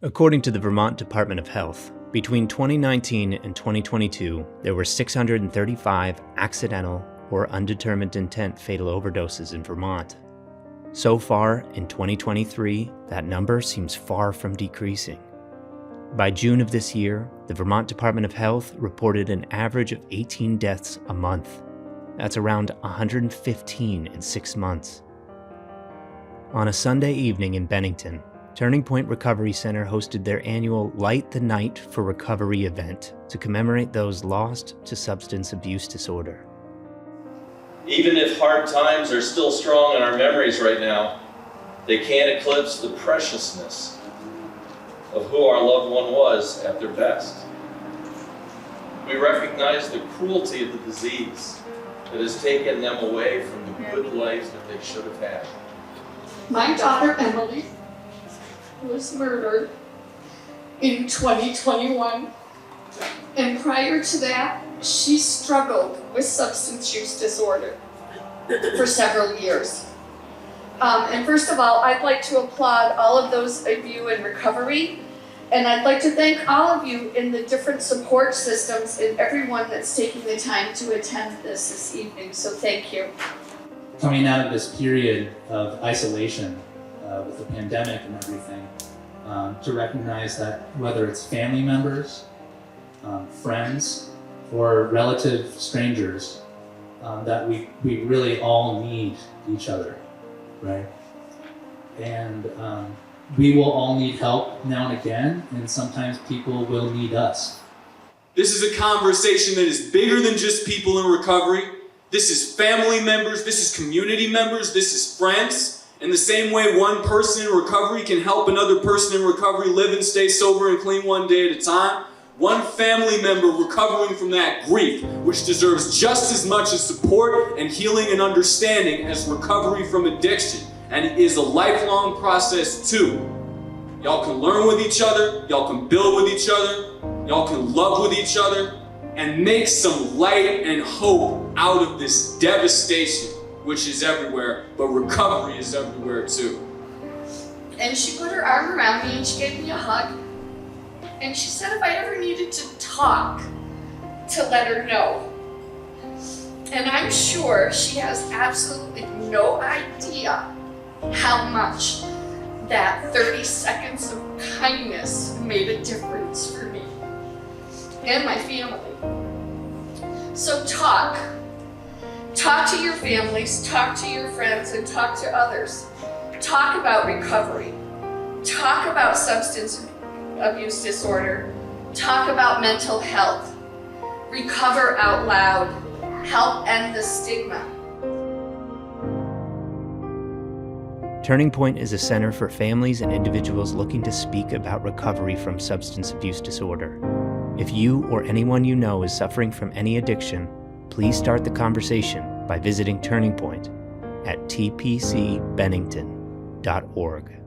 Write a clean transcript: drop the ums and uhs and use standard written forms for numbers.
According to the Vermont Department of Health, between 2019 and 2022, there were 635 accidental or undetermined intent fatal overdoses in Vermont. So far, in 2023, that number seems far from decreasing. By June of this year, the Vermont Department of Health reported an average of 18 deaths a month. That's around 115 in 6 months. On a Sunday evening in Bennington, Turning Point Recovery Center hosted their annual Light the Night for Recovery event to commemorate those lost to substance abuse disorder. Even if hard times are still strong in our memories right now, they can't eclipse the preciousness of who our loved one was at their best. We recognize the cruelty of the disease that has taken them away from the good life that they should have had. My daughter Emily was murdered in 2021, and prior to that, she struggled with substance use disorder for several years. And first of all, I'd like to applaud all of those of you in recovery, and I'd like to thank all of you in the different support systems and everyone that's taking the time to attend this evening, so thank you. Coming out of this period of isolation with the pandemic and everything, to recognize that whether it's family members, friends, or relative strangers, that we really all need each other, right? And we will all need help now and again, and sometimes people will need us. This is a conversation that is bigger than just people in recovery. This is family members, this is community members, this is friends. In the same way one person in recovery can help another person in recovery live and stay sober and clean one day at a time, one family member recovering from that grief, which deserves just as much as support and healing and understanding as recovery from addiction. And it is a lifelong process too. Y'all can learn with each other, y'all can build with each other, y'all can love with each other, and make some light and hope out of this devastation, which is everywhere, but recovery is everywhere too. And she put her arm around me and she gave me a hug. And she said if I ever needed to talk, to let her know. And I'm sure she has absolutely no idea how much that 30 seconds of kindness made a difference for me and my family. So talk. Talk to your families, talk to your friends, and talk to others. Talk about recovery. Talk about substance abuse disorder. Talk about mental health. Recover out loud. Help end the stigma. Turning Point is a center for families and individuals looking to speak about recovery from substance abuse disorder. If you or anyone you know is suffering from any addiction, please start the conversation by visiting Turning Point at tpcbennington.org.